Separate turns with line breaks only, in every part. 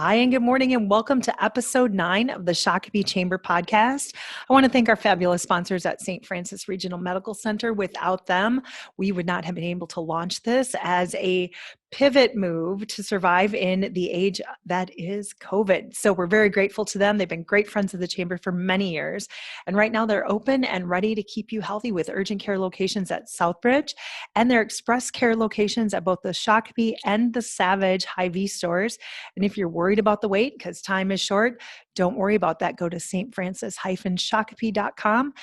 Hi, and good morning, and welcome to episode 9 of the Shakopee Chamber Podcast. I want to thank our fabulous sponsors at St. Francis Regional Medical Center. Without them, we would not have been able to launch this as a pivot move to survive in the age that is COVID. So we're very grateful to them. They've been great friends of the Chamber for many years. And right now they're open and ready to keep you healthy with urgent care locations at Southbridge and their express care locations at both the Shakopee and the Savage Hy-Vee stores. And if you're worried about the wait because time is short, don't worry about that. Go to stfrancis-shakopee.com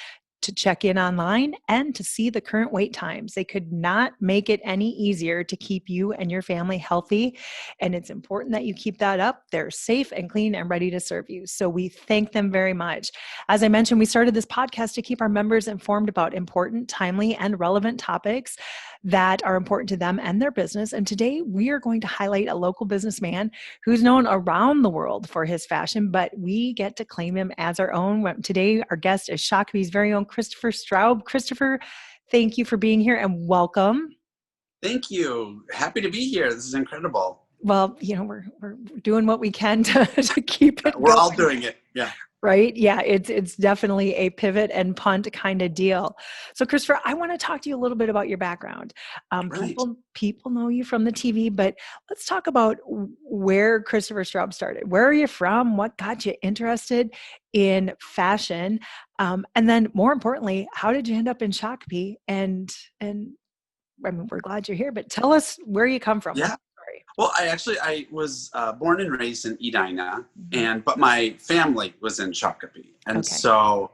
to check in online and to see the current wait times. They could not make it any easier to keep you and your family healthy. And it's important that you keep that up. They're safe and clean and ready to serve you. So we thank them very much. As I mentioned, we started this podcast to keep our members informed about important, timely, and relevant topics that are important to them and their business. And today we are going to highlight a local businessman who's known around the world for his fashion, but we get to claim him as our own. Today, our guest is Shakopee's very own Christopher Straub. Christopher, thank you for being here and welcome.
Thank you. Happy to be here. This is incredible.
Well, we're doing what we can to keep it
We're
going.
all doing it. Yeah.
Right? Yeah, it's definitely a pivot and punt kind of deal. So Christopher, I want to talk to you a little bit about your background.
Right.
People know you from the TV, but let's talk about where Christopher Straub started. Where are you from? What got you interested in fashion? And then more importantly, how did you end up in Shakopee? And I mean, we're glad you're here, but tell us where you come from.
Yeah. Well, I was born and raised in Edina, but my family was in Shakopee, and so,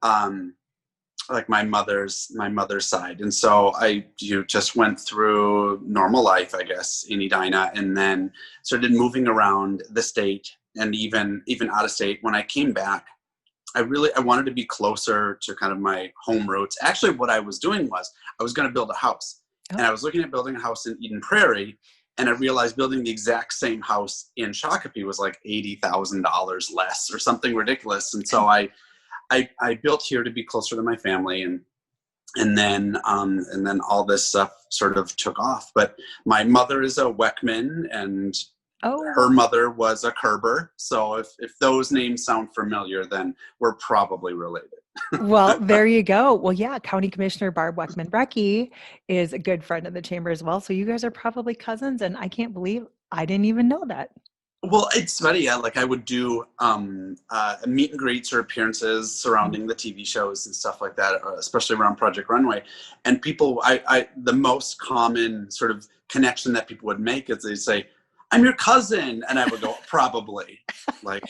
like my mother's side, and so I just went through normal life, I guess, in Edina, and then started moving around the state and even out of state. When I came back, I wanted to be closer to kind of my home roots. Actually, what I was doing was I was going to build a house, and I was looking at building a house in Eden Prairie. And I realized building the exact same house in Shakopee was like $80,000 less or something ridiculous. And so I built here to be closer to my family, and then all this stuff sort of took off. But my mother is a Weckman, and her mother was a Kerber. So if those names sound familiar, then we're probably related.
Well, there you go. Well, yeah, County Commissioner Barb Weckman-Brecky is a good friend of the chamber as well. So you guys are probably cousins, and I can't believe I didn't even know that.
Well, it's funny. Yeah, like I would do meet and greets or appearances surrounding the TV shows and stuff like that, especially around Project Runway. And people, the most common sort of connection that people would make is they say, "I'm your cousin," and I would go, "Probably," like,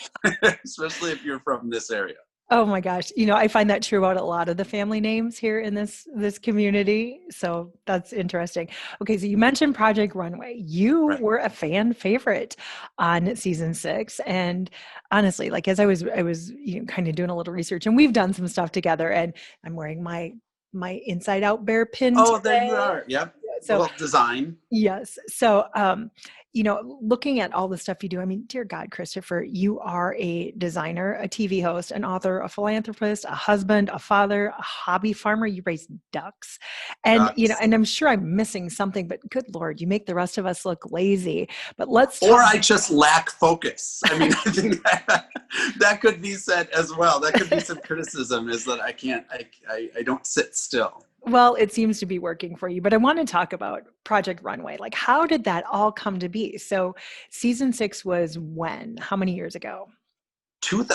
especially if you're from this area.
Oh my gosh. I find that true about a lot of the family names here in this community. So that's interesting. Okay. So you mentioned Project Runway. You were a fan favorite on season 6. And honestly, like as I was kind of doing a little research, and we've done some stuff together, and I'm wearing my Inside Out Bear pin today.
There you are. Yep.
So,
little design.
Yes. So, looking at all the stuff you do, I mean, dear God, Christopher, you are a designer, a TV host, an author, a philanthropist, a husband, a father, a hobby farmer. You raise ducks, and and I'm sure I'm missing something, but good Lord, you make the rest of us look lazy. But
I just lack focus. I mean, I think that could be said as well. That could be some criticism, is that I don't sit still.
Well, it seems to be working for you, but I want to talk about Project Runway. Like, how did that all come to be? So season 6 was when? How many years ago?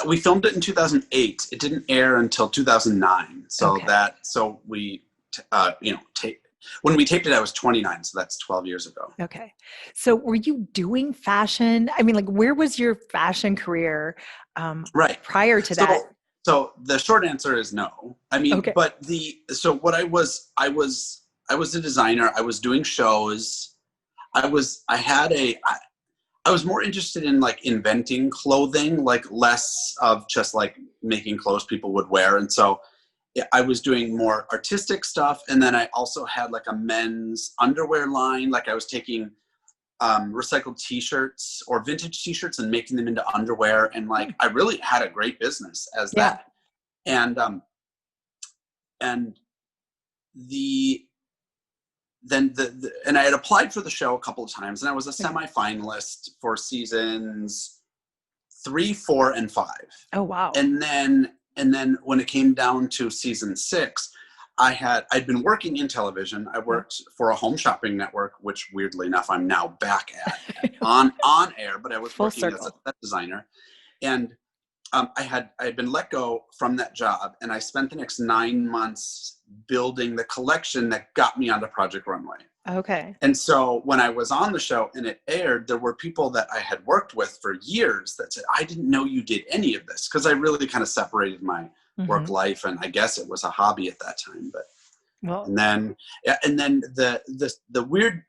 We filmed it in 2008. It didn't air until 2009. So when we taped it, I was 29. So that's 12 years ago.
Okay. So were you doing fashion? I mean, like, where was your fashion career prior to that?
So the short answer is no. I mean, but I was a designer. I was doing shows. I was more interested in like inventing clothing, like less of just like making clothes people would wear. And so I was doing more artistic stuff. And then I also had like a men's underwear line. Like I was taking recycled t-shirts or vintage t-shirts and making them into underwear, and like I really had a great business as that. And I had applied for the show a couple of times, and I was a semi-finalist for seasons 3, 4, and 5.
Oh, wow.
And then when it came down to season 6, I'd been working in television. I worked for a home shopping network, which weirdly enough, I'm now back at on air, but I was working as a set designer. And I had been let go from that job, and I spent the next 9 months building the collection that got me onto Project Runway.
Okay.
And so when I was on the show and it aired, there were people that I had worked with for years that said, I didn't know you did any of this, because I really kind of separated my work life, and I guess it was a hobby at that time. But and then the weird,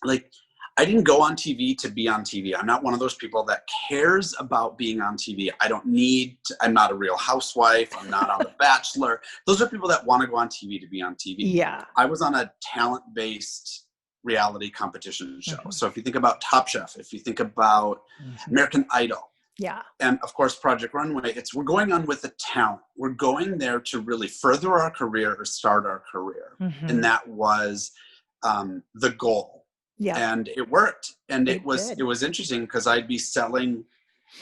like, I didn't go on TV to be on TV. I'm not one of those people that cares about being on TV. I'm not a Real Housewife. I'm not on The Bachelor. Those are people that want to go on TV to be on TV.
Yeah.
I was on a talent-based reality competition show. So if you think about Top Chef, if you think about American Idol, and of course Project Runway, we're going on with the talent. We're going there to really further our career or start our career. And that was the goal. Yeah. And it worked. And it was interesting, because I'd be selling,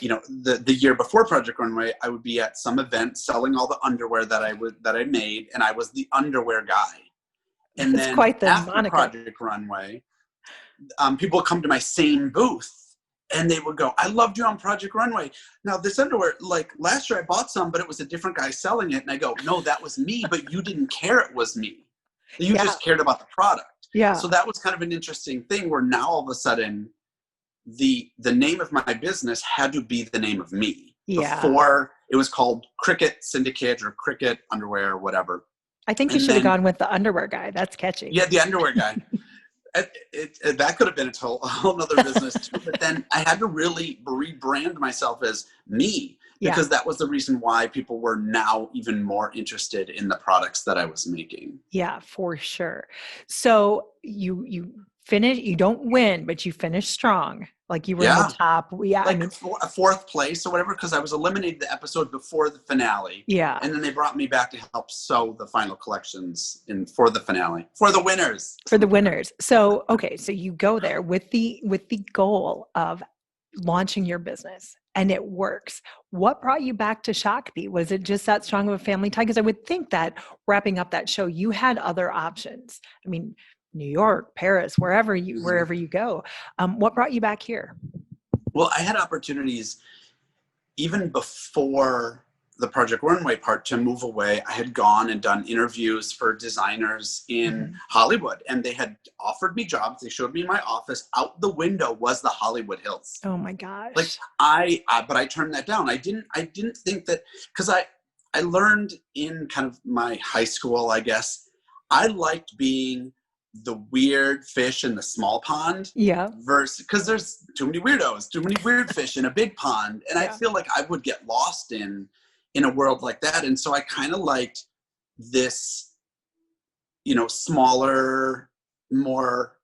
the year before Project Runway, I would be at some event selling all the underwear that I made, and I was the underwear guy. And then quite the after moniker. Project Runway, people would come to my same booth, and they would go, I loved you on Project Runway. Now this underwear, like last year I bought some, but it was a different guy selling it. And I go, no, that was me, but you didn't care it was me. You just cared about the product. Yeah. So that was kind of an interesting thing, where now all of a sudden the name of my business had to be the name of me. Yeah. Before it was called Cricket Syndicate or Cricket Underwear or whatever. I think you should have gone with the underwear guy. That's catchy. Yeah, the underwear guy. That could have been a whole other business too. But then I had to really rebrand myself as me, because that was the reason why people were now even more interested in the products that I was making. Yeah, for sure. So you finish, you don't win, but you finish strong. Like you were in the top. Yeah. Like a 4th place or whatever, because I was eliminated the episode before the finale. Yeah. And then they brought me back to help sew the final collections for the finale. For the winners. For the winners. So, okay. So you go there with the goal of launching your business, and it works. What brought you back to Shakopee? Was it just that strong of a family tie? Because I would think that wrapping up that show, you had other options. I mean, New York, Paris, wherever you go. What brought you back here? Well, I had opportunities even before the Project Runway part to move away. I had gone and done interviews for designers in Hollywood, and they had offered me jobs. They showed me my office. Out the window was the Hollywood Hills. Oh my gosh. Like but I turned that down. I didn't think that, because I learned in kind of my high school, I guess, I liked being the weird fish in the small pond. Yeah. Because there's too many weirdos, too many weird fish in a big pond. And I feel like I would get lost in a world like that. And so I kind of liked this, smaller, more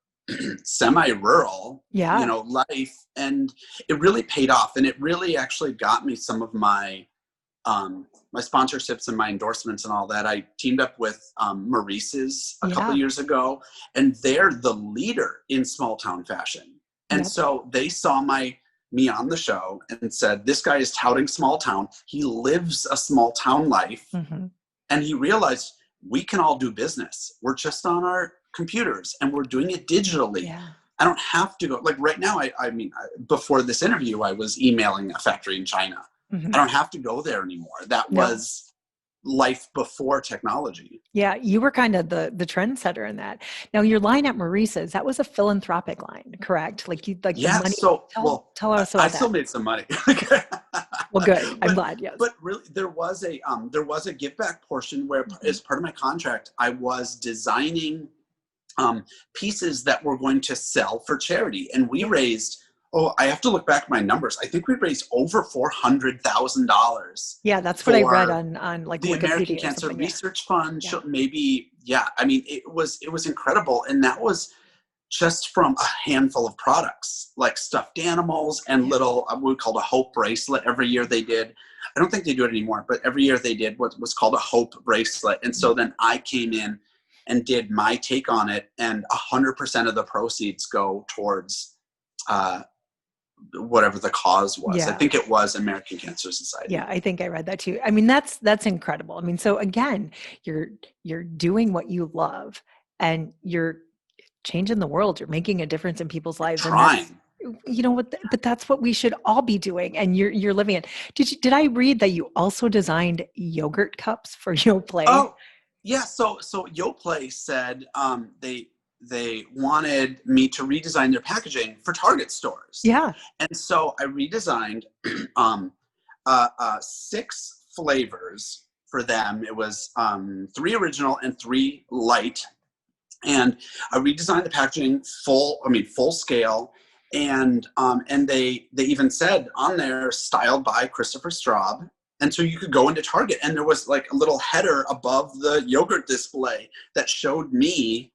semi-rural, life. And it really paid off. And it really actually got me some of my sponsorships and my endorsements and all that. I teamed up with Maurice's a couple years ago, and they're the leader in small town fashion. And so they saw me on the show and said, this guy is touting small town. He lives a small town life. And he realized, we can all do business. We're just on our computers and we're doing it digitally. Yeah. I don't have to go, like right now, I mean, before this interview, I was emailing a factory in China. I don't have to go there anymore. That was life before technology. Yeah, you were kind of the trendsetter in that. Now, your line at Maurice's, that was a philanthropic line, correct? Like the money. So tell us about that. I still made some money. Well, good. I'm glad. Yes. But really, there was a give back portion where, as part of my contract, I was designing pieces that were going to sell for charity, and we raised. Oh, I have to look back at my numbers. I think we raised over $400,000. Yeah, that's what I read on like the American Cancer Research Fund. Yeah. Maybe, I mean, it was incredible, and that was just from a handful of products, like stuffed animals and little what we called a hope bracelet. Every year they did. I don't think they do it anymore, but every year they did what was called a hope bracelet. And so then I came in and did my take on it, and 100% of the proceeds go towards whatever the cause was.
Yeah.
I think it was American Cancer Society.
Yeah, I think I read that too. I mean, that's incredible. I mean, so again, you're doing what you love and you're changing the world. You're making a difference in people's lives. And that's,
Trying.
you know what, but that's what we should all be doing. And you're living it. Did I read that you also designed yogurt cups for Yoplait?
Oh, yeah. So Yoplait said they wanted me to redesign their packaging for Target stores.
Yeah.
And so I redesigned 6 flavors for them. It was 3 original and 3 light. And I redesigned the packaging full scale. And they even said on there, styled by Christopher Straub. And so you could go into Target and there was like a little header above the yogurt display that showed me.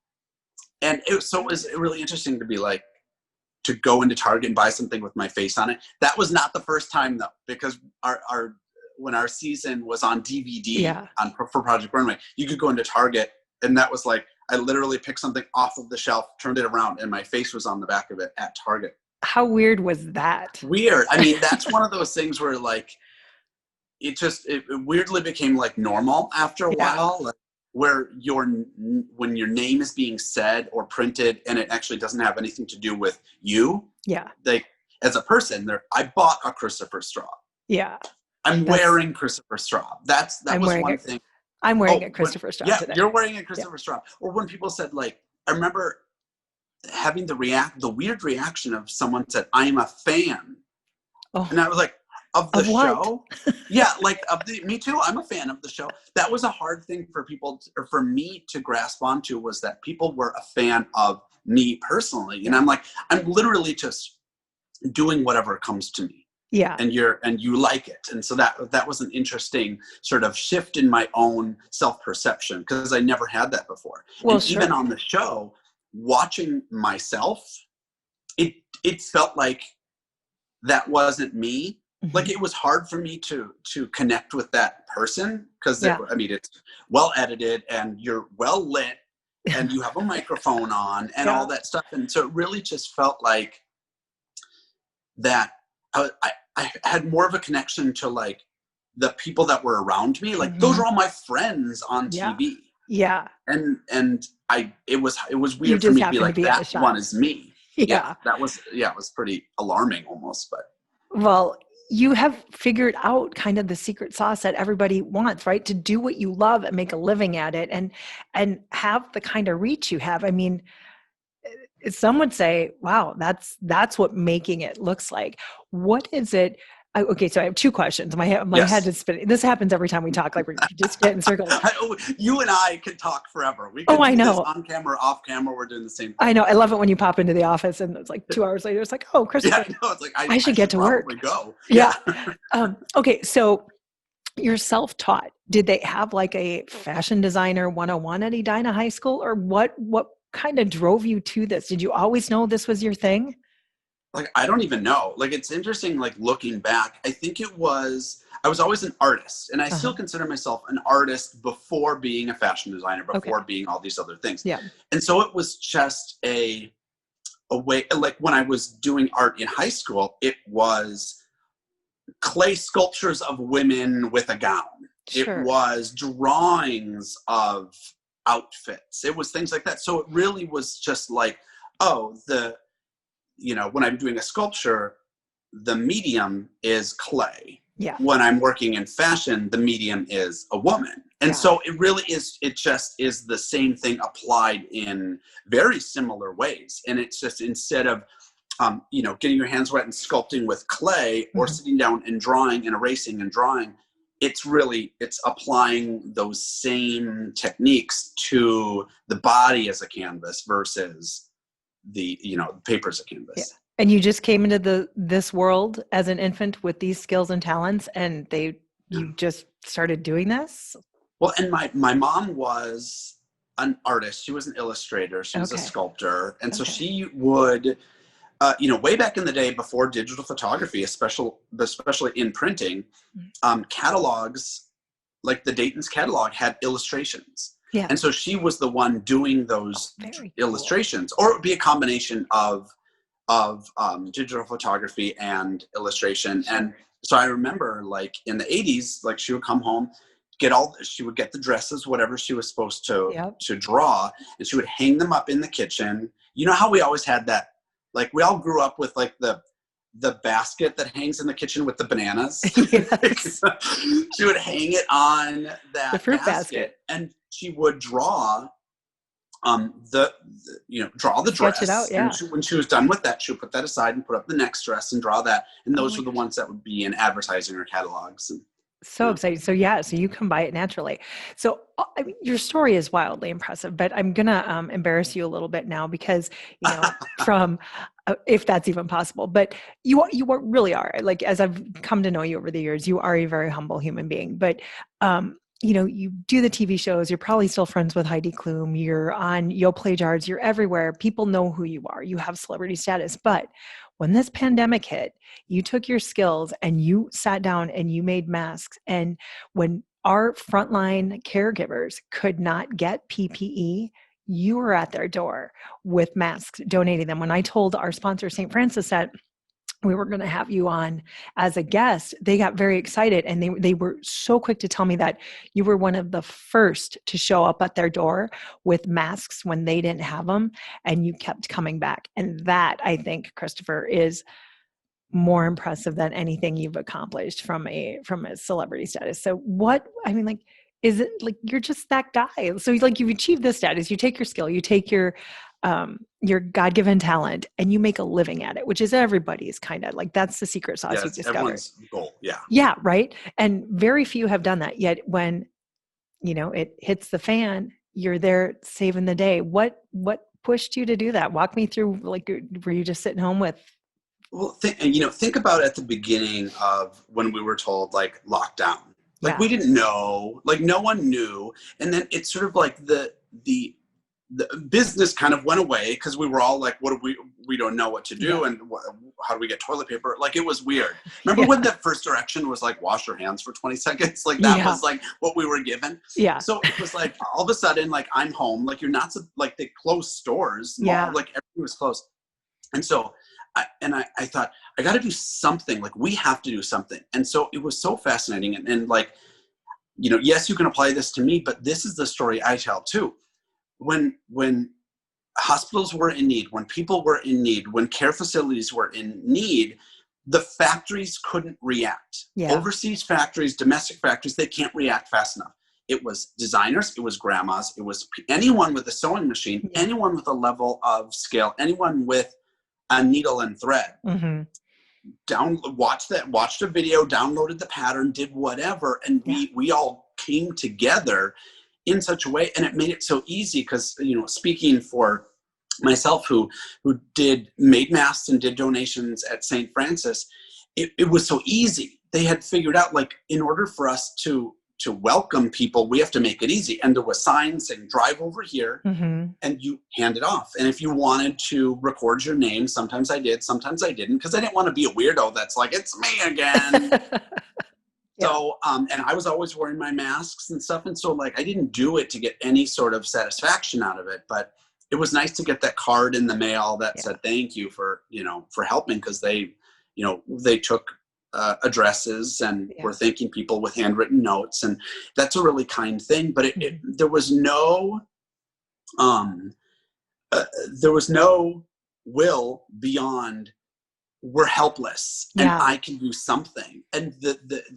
And it was really interesting to go into Target and buy something with my face on it. That was not the first time though, because when our season was on DVD for Project Runway, you could go into Target and that was like, I literally picked something off of the shelf, turned it around, and my face was on the back of it at Target.
How weird was that?
Weird. I mean, that's one of those things where like, it weirdly became like normal after a while, like, where when your name is being said or printed and it actually doesn't have anything to do with you. Yeah. Like as a person I bought a Christopher Straub. Yeah. I'm wearing Christopher Straub. That was one thing.
I'm wearing a Christopher Straub today.
You're wearing a Christopher Straub. Or when people said like, I remember having the weird reaction of someone said, I'm a fan. Oh. And I was like, of the show? Yeah, like me too. I'm a fan of the show. That was a hard thing for people or for me to grasp onto, was that people were a fan of me personally. And I'm like, I'm literally just doing whatever comes to me. Yeah. And you like it. And so that was an interesting sort of shift in my own self-perception, because I never had that before. Well, and even on the show, watching myself, it felt like that wasn't me. Mm-hmm. Like it was hard for me to connect with that person, because it's well edited and you're well lit and you have a microphone on and all that stuff. And so it really just felt like that I had more of a connection to like the people that were around me. Like those are all my friends on TV. Yeah. And it was weird for me to be like, that one is me. Yeah. That was, it was pretty alarming almost, but.
Well, you have figured out kind of the secret sauce that everybody wants, right? To do what you love and make a living at it and have the kind of reach you have. I mean, some would say, wow, that's what making it looks like. What is it? Okay, so I have 2 questions. My head is spinning. This happens every time we talk. Like we just get in circles.
You and I could talk forever. We could do this on camera, off camera. We're doing the same thing.
I know. I love it when you pop into the office and it's like 2 hours later. It's like, oh, Christopher. Yeah, I know. It's like I should get to work.
Go.
Yeah. Okay, so you're self-taught. Did they have like a fashion designer 101 at Edina High School, or what kind of drove you to this? Did you always know this was your thing?
Like, I don't even know. Like, it's interesting, like, looking back. I think I was always an artist, and I still consider myself an artist before being a fashion designer, before being all these other things. Yeah. And so it was just a way, like, when I was doing art in high school, it was clay sculptures of women with a gown. Sure. It was drawings of outfits. It was things like that. So it really was just like, when I'm doing a sculpture, the medium is clay. Yeah. When I'm working in fashion, the medium is a woman. And so it really is, it just is the same thing applied in very similar ways. And it's just, instead of, getting your hands wet and sculpting with clay or sitting down and drawing and erasing and drawing, it's applying those same techniques to the body as a canvas versus the paper as a canvas. Yeah. And you just came into this world as an infant with these skills and talents, and you just started doing this? Well, and my mom was an artist. She was an illustrator. She was a sculptor. And so she would, way back in the day before digital photography, especially in printing, catalogs, like the Dayton's catalog, had illustrations. Yeah. And so she was the one doing those illustrations, or it would be a combination of of digital photography and illustration. And so I remember like in the 80s, like she would come home, she would get the dresses, whatever she was supposed to draw, and she would hang them up in the kitchen. You know how we always had that, like we all grew up with like the basket that hangs in the kitchen with the bananas. Yes. She would hang it on that
the fruit basket,
and she would draw draw the dress.
It out, yeah.
And when she was done with that, she would put that aside and put up the next dress and draw that. And those were the ones that would be in advertising or catalogs. And,
so exciting. So you come by it naturally. So I mean, your story is wildly impressive, but I'm going to embarrass you a little bit now because, from, if that's even possible, but you really are, like, as I've come to know you over the years, you are a very humble human being, but, you do the TV shows, you're probably still friends with Heidi Klum, you're on Yo Play Jars, you're everywhere. People know who you are. You have celebrity status, but when this pandemic hit, you took your skills and you sat down and you made masks. And when our frontline caregivers could not get PPE, you were at their door with masks, donating them. When I told our sponsor, St. Francis, that we were going to have you on as a guest, they got very excited. And they were so quick to tell me that you were one of the first to show up at their door with masks when they didn't have them. And you kept coming back. And that, I think, Christopher, is more impressive than anything you've accomplished from a celebrity status. So is it like you're just that guy? So like you've achieved this status, you take your skill, you take your God-given talent, and you make a living at it, which is everybody's kind of like, that's the secret sauce you've discovered.
Everyone's goal. Yeah.
Yeah. Right. And very few have done that yet. When, it hits the fan, you're there saving the day. What pushed you to do that? Walk me through, like, were you just sitting home with?
Well, think about at the beginning of when we were told like lockdown, like we didn't know, like no one knew. And then it's sort of like the business kind of went away because we were all like, what do we don't know what to do. And how do we get toilet paper? Like, it was weird. Remember when the first direction was like, wash your hands for 20 seconds? Like that was like what we were given. Yeah. So it was like, all of a sudden, like I'm home, like you're not, like they closed stores. Like everything was closed. And so I thought, I got to do something, like we have to do something. And so it was so fascinating. And like, yes, you can apply this to me, but this is the story I tell too. When hospitals were in need, when people were in need, when care facilities were in need, the factories couldn't react. Overseas factories, domestic factories, they can't react fast enough. It was designers, it was grandmas, it was anyone with a sewing machine, anyone with a level of skill, anyone with a needle and thread. Watched a video, downloaded the pattern, did whatever, and we all came together in such a way, and it made it so easy because, speaking for myself who made masks and did donations at St. Francis, it was so easy. They had figured out, like, in order for us to welcome people, we have to make it easy. And there was signs saying, drive over here, and you hand it off. And if you wanted to record your name, sometimes I did, sometimes I didn't, because I didn't want to be a weirdo that's like, it's me again. So, and I was always wearing my masks and stuff. And so, like, I didn't do it to get any sort of satisfaction out of it, but it was nice to get that card in the mail that said, thank you for helping. Cause they took addresses and were thanking people with handwritten notes. And that's a really kind thing, but there was no will beyond we're helpless and I can do something. And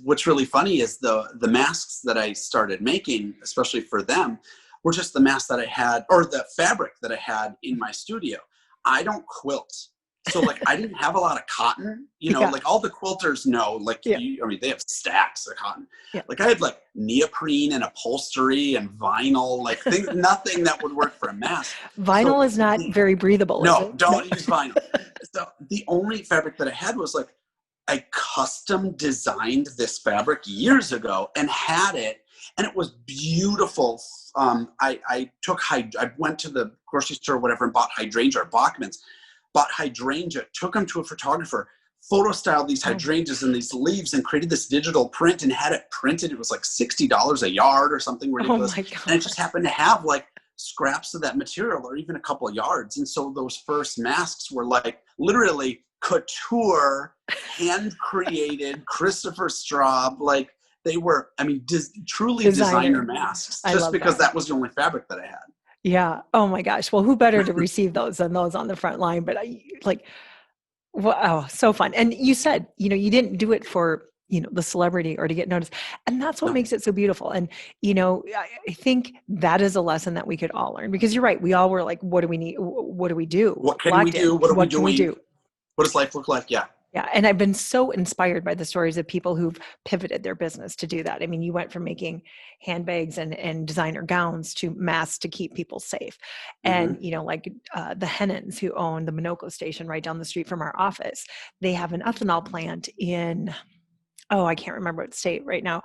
what's really funny is the masks that I started making, especially for them, were just the masks that I had, or the fabric that I had in my studio. I don't quilt. So like, I didn't have a lot of cotton, like all the quilters know, like, they have stacks of cotton. Like I had like neoprene and upholstery and vinyl, like nothing that would work for a mask.
Vinyl is not very breathable.
No, don't use vinyl. So the only fabric that I had was like, I custom designed this fabric years ago and had it, and it was beautiful. I went to the grocery store or whatever and bought hydrangea or Bachman's. Bought hydrangea, took them to a photographer, photo styled these hydrangeas and these leaves and created this digital print and had it printed. It was like $60 a yard or something ridiculous. Oh my God. And it just happened to have like scraps of that material or even a couple of yards. And so those first masks were like literally couture, hand created, Christopher Straub, like they were, I mean, truly designer masks, just because that was the only fabric that I had.
Yeah. Oh my gosh. Well, who better to receive those than those on the front line? But wow, so fun. And you said, you didn't do it for, the celebrity or to get noticed. And that's what makes it so beautiful. And, I think that is a lesson that we could all learn, because you're right. We all were like, what do we need? What do we do?
What can we do? What are we doing? What does life look like? Yeah.
Yeah. And I've been so inspired by the stories of people who've pivoted their business to do that. I mean, you went from making handbags and designer gowns to masks to keep people safe. And, the Hennons, who own the Minocqua station right down the street from our office, they have an ethanol plant in, I can't remember what state right now.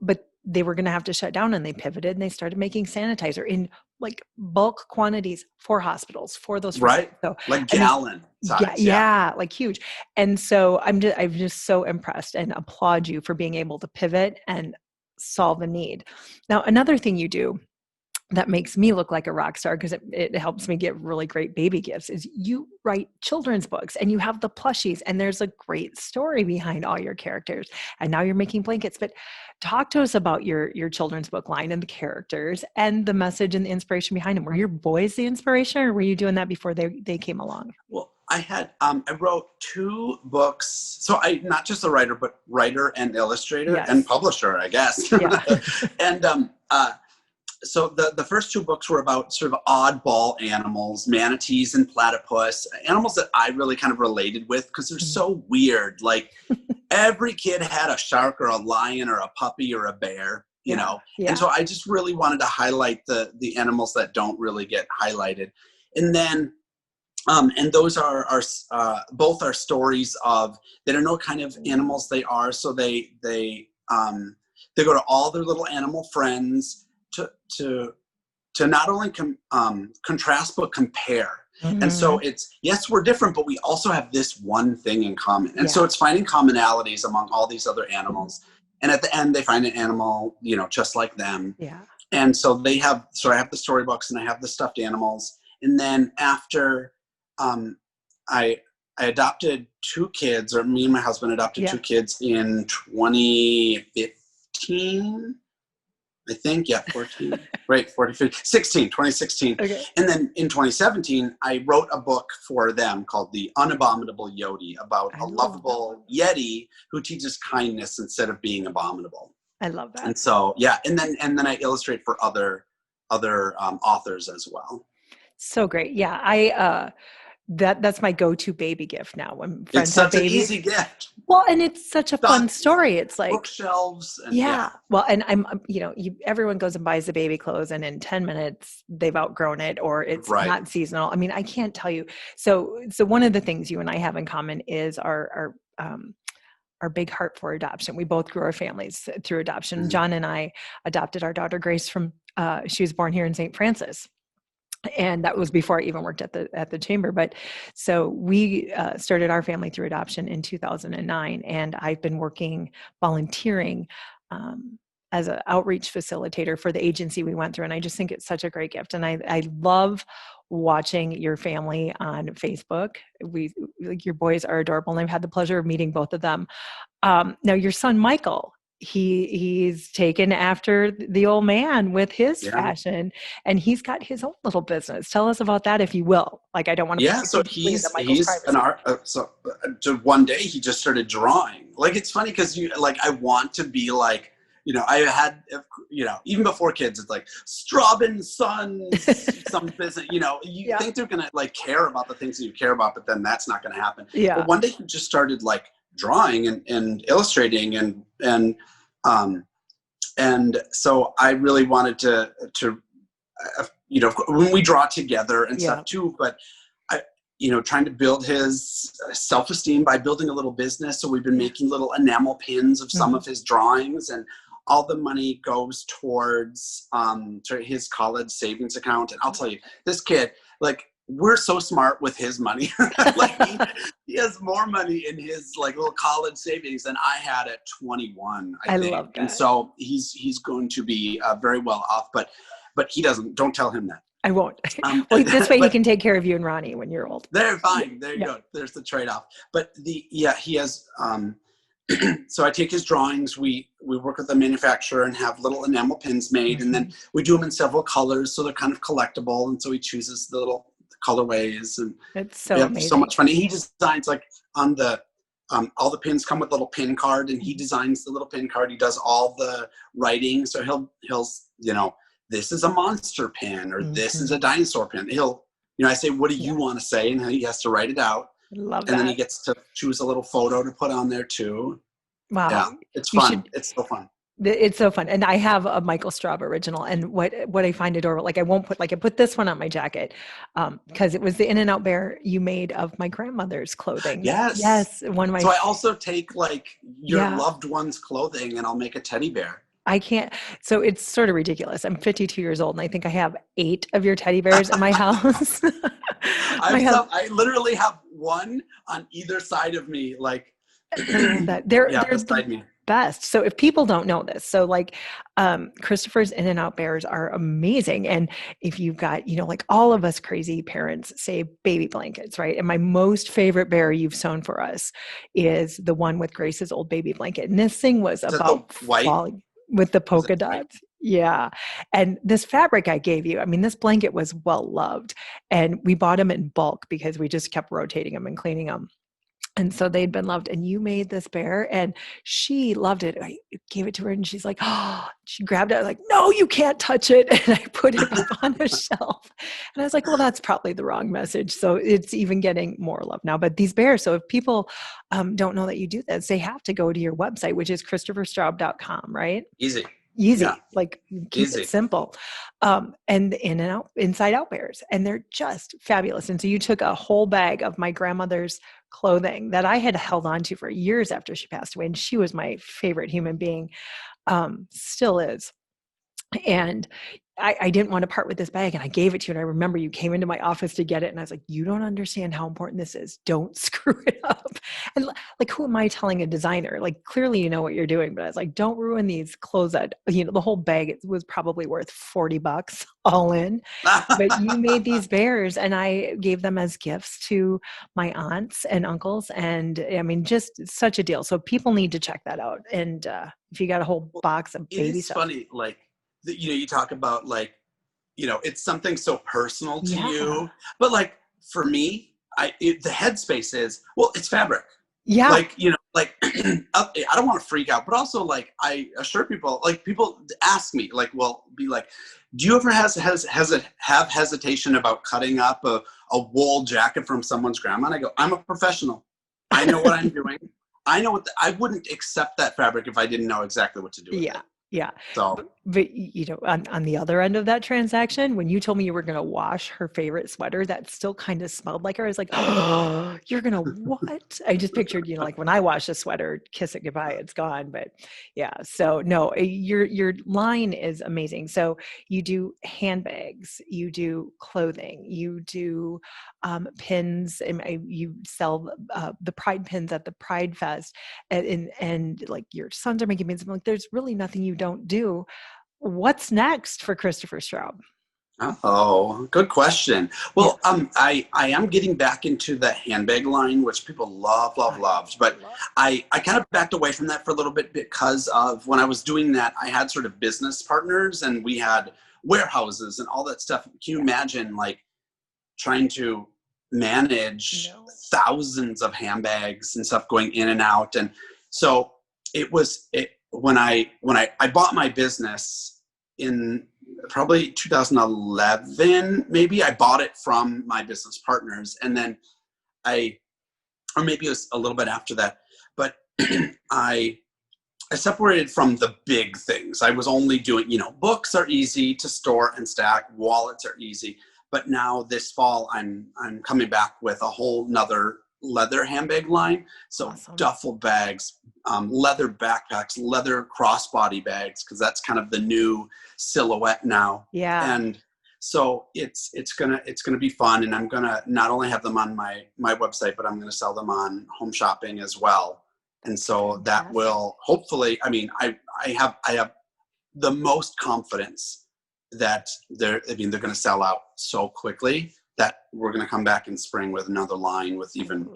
But they were going to have to shut down, and they pivoted and they started making sanitizer in like bulk quantities for hospitals, for those.
Right. So, like gallon size.
Yeah, like huge. And so I'm just so impressed and applaud you for being able to pivot and solve a need. Now, another thing you do that makes me look like a rock star, because it helps me get really great baby gifts, is you write children's books and you have the plushies, and there's a great story behind all your characters. And now you're making blankets. But talk to us about your children's book line and the characters and the message and the inspiration behind them. Were your boys the inspiration, or were you doing that before they came along?
Well, I wrote 2 books. So I, not just a writer, but writer and illustrator and publisher, I guess. Yeah. And, so the first 2 books were about sort of oddball animals, manatees and platypus, animals that I really kind of related with because they're so weird. Like every kid had a shark or a lion or a puppy or a bear, you know? Yeah. And so I just really wanted to highlight the animals that don't really get highlighted. And then, and those are both are stories of, they don't know what kind of animals they are. So they go to all their little animal friends to not only contrast but compare. Mm-hmm. And so it's, yes, we're different, but we also have this one thing in common. And so it's finding commonalities among all these other animals. And at the end, they find an animal, just like them. Yeah. And so I have the storybooks and I have the stuffed animals. And then after I adopted 2 kids, or me and my husband adopted 2 kids in 2015. I think, 14, right, 2016. Okay. And then in 2017, I wrote a book for them called The Unabominable Yodi, about a lovable Yeti who teaches kindness instead of being abominable.
I love that.
And so, and then I illustrate for other authors as well.
So great. Yeah. That's my go-to baby gift now when friends
it's such
have babies.
An easy gift.
Well, and it's such a fun story. It's like
bookshelves. And,
Well, and I'm, everyone goes and buys the baby clothes, and in 10 minutes they've outgrown it, or it's not seasonal. I mean, I can't tell you. So one of the things you and I have in common is our big heart for adoption. We both grew our families through adoption. Mm-hmm. John and I adopted our daughter Grace from. She was born here in St. Francis. And that was before I even worked at the chamber. But so we started our family through adoption in 2009. And I've been volunteering as an outreach facilitator for the agency we went through. And I just think it's such a great gift. And I love watching your family on Facebook. Your boys are adorable. And I've had the pleasure of meeting both of them. Now your son, Michael, he's taken after the old man with his fashion, and he's got his own little business. Tell us about that, if you will. Like, I don't want to. Yeah,
so he's an art. So one day he just started drawing. Like, it's funny because I want to be like, I had, even before kids, it's like Straub and Sons, some business. You think they're gonna care about the things that you care about, but then that's not gonna happen. Yeah. But one day he just started drawing and illustrating and so I really wanted to when we draw together and stuff too, but I trying to build his self-esteem by building a little business. So we've been making little enamel pins of some of his drawings, and all the money goes towards his college savings account. And I'll tell you, this kid, we're so smart with his money. He has more money in his little college savings than I had at 21. I think. Love that. And so he's going to be very well off. But but he doesn't. Don't tell him that.
I won't. Well, this way he
but
can take care of you and Ronnie when you're old.
they're fine. There you go. There's the trade-off. But he has, so I take his drawings. We work with the manufacturer and have little enamel pins made, and then we do them in several colors, so they're kind of collectible. And so he chooses the little colorways, and
it's so amazing.
So much fun. He designs like on the all the pins come with a little pin card, and he designs the little pin card. He does all the writing, so he'll this is a monster pin, or this is a dinosaur pin. He'll I say, what do you want to say? And he has to write it out.
Love that.
And then he gets to choose a little photo to put on there too.
Wow.
Yeah, it's fun. It's so fun.
It's so fun. And I have a Michael Straub original. And what I find adorable, like I won't put, like I put this one on my jacket because it was the In-N-Out bear you made of my grandmother's clothing.
Yes.
Yes. One of my.
So I also take like your loved one's clothing and I'll make a teddy bear.
I can't. So it's sort of ridiculous. I'm 52 years old and I think I have 8 of your teddy bears in my house.
I literally have one on either side of me. Like
they're
beside me.
Best. So if people don't know this, so like Christopher's In-N-Out bears are amazing. And if you've got, like all of us crazy parents say baby blankets, right? And my most favorite bear you've sewn for us is the one with Grace's old baby blanket. And this thing was about falling with the polka dots. Yeah. And this fabric I gave you, I mean, this blanket was well loved, and we bought them in bulk because we just kept rotating them and cleaning them. And so they'd been loved, and you made this bear and she loved it. I gave it to her and she's like, oh, she grabbed it. I was like, no, you can't touch it. And I put it up on a shelf, and I was like, well, that's probably the wrong message. So it's even getting more love now. But these bears, so if people don't know that you do this, they have to go to your website, which is ChristopherStraub.com, right?
Easy.
Yeah. Like keep
Easy.
It simple. And the In-N-Out Inside Out bears, and they're just fabulous. And so you took a whole bag of my grandmother's clothing that I had held on to for years after she passed away. And she was my favorite human being, still is. And I didn't want to part with this bag, and I gave it to you. And I remember you came into my office to get it, and I was like, you don't understand how important this is. Don't screw it up. And like, who am I telling a designer? Like, clearly you know what you're doing, but I was like, don't ruin these clothes that, the whole bag was probably worth $40 all in. But you made these bears, and I gave them as gifts to my aunts and uncles. And I mean, just such a deal. So people need to check that out. And if you got a whole box of baby stuff.
It's funny, like, you talk about like, it's something so personal to you, but like for me, the headspace is, well, it's fabric.
Yeah.
Like, I don't want to freak out, but also like I assure people, like people ask me, like, well, be like, do you ever have hesitation about cutting up a wool jacket from someone's grandma? And I go, I'm a professional. I know what I'm doing. I know I wouldn't accept that fabric if I didn't know exactly what to do with it.
Yeah.
So,
but on the other end of that transaction, when you told me you were going to wash her favorite sweater that still kind of smelled like her, I was like, oh, you're going to what? I just pictured, like when I wash a sweater, kiss it goodbye, it's gone. But yeah, so no, your line is amazing. So you do handbags, you do clothing, you do pins, and you sell the Pride pins at the Pride Fest, and like your sons are making pins. I'm like, there's really nothing you don't do. What's next for Christopher Straub?
Oh, good question. Well, I am getting back into the handbag line, which people loved, but I kind of backed away from that for a little bit because of when I was doing that, I had sort of business partners and we had warehouses and all that stuff. Can you imagine like trying to manage thousands of handbags and stuff going in and out? And so when I bought my business in probably 2011, maybe I bought it from my business partners, and then or maybe it was a little bit after that, but I separated from the big things. I was only doing, books are easy to store and stack, wallets are easy, but now this fall I'm coming back with a whole nother leather handbag line. So awesome. Duffel bags, leather backpacks, leather crossbody bags, because that's kind of the new silhouette now.
Yeah.
And so it's gonna be fun, and I'm gonna not only have them on my website, but I'm gonna sell them on Home Shopping as well. And so that will hopefully, I mean, I have the most confidence that they're going to sell out so quickly that we're going to come back in spring with another line with even,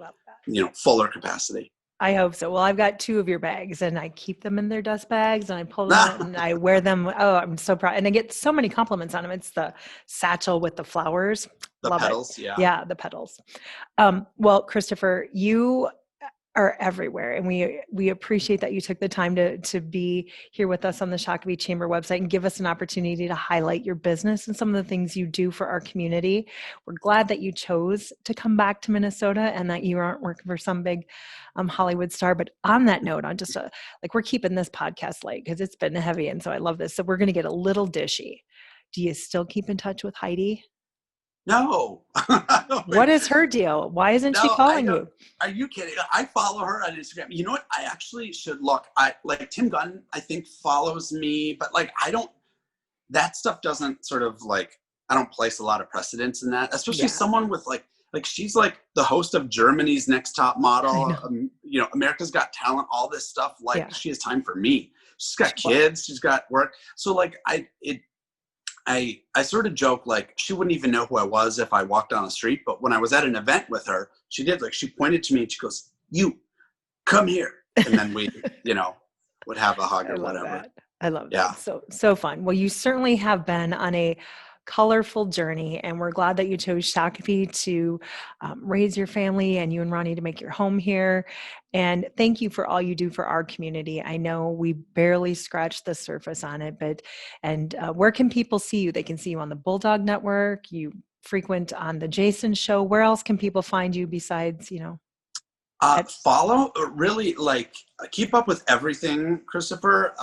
fuller capacity.
I hope so. Well, I've got 2 of your bags and I keep them in their dust bags and I pull them out and I wear them. Oh, I'm so proud. And I get so many compliments on them. It's the satchel with the flowers.
The
Love
petals.
it.
Yeah.
Yeah. The petals. Well, Christopher, you are everywhere. And we appreciate that you took the time to be here with us on the Shakopee Chamber website and give us an opportunity to highlight your business and some of the things you do for our community. We're glad that you chose to come back to Minnesota and that you aren't working for some big Hollywood star. But on that note, on just we're keeping this podcast light because it's been heavy. And so I love this. So we're going to get a little dishy. Do you still keep in touch with Heidi?
No.
What is her deal? Why isn't she calling you?
Are you kidding? I follow her on Instagram. You know what? I actually should look. Tim Gunn, I think, follows me, but that stuff doesn't sort of I don't place a lot of precedence in that, especially someone with she's the host of Germany's Next Top Model, America's Got Talent, all this stuff. She has time for me. She's got kids, she's got work. So I sort of joke she wouldn't even know who I was if I walked down the street. But when I was at an event with her, she did. She pointed to me and she goes, "You come here," and then we, would have a hug or whatever.
I love that. So fun. Well, you certainly have been on a colorful journey, and we're glad that you chose Shakopee to raise your family and you and Ronnie to make your home here. And thank you for all you do for our community. I know we barely scratched the surface on it, and where can people see you? They can see you on the Bulldog Network. You frequent on the Jason Show. Where else can people find you besides,
follow, really keep up with everything, Christopher.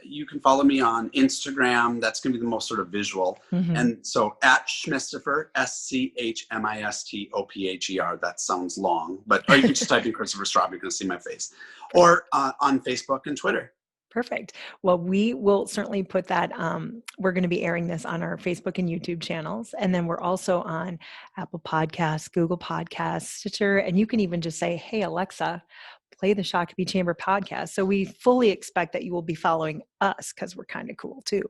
You can follow me on Instagram. That's going to be the most sort of visual. Mm-hmm. And so at Schmistopher, SCHMISTOPHER. That sounds long, or you can just type in Christopher Straub. You're going to see my face. Or on Facebook and Twitter.
Perfect. Well, we will certainly put that. We're going to be airing this on our Facebook and YouTube channels. And then we're also on Apple Podcasts, Google Podcasts, Stitcher. And you can even just say, "Hey, Alexa, play the Shakopee Chamber podcast." So we fully expect that you will be following us because we're kind of cool too.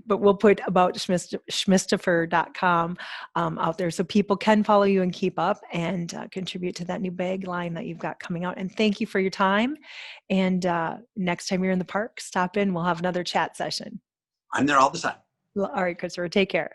But we'll put about schmistopher.com out there so people can follow you and keep up and contribute to that new bag line that you've got coming out. And thank you for your time. And next time you're in the park, stop in. We'll have another chat session.
I'm there all the time.
All right, Christopher, take care.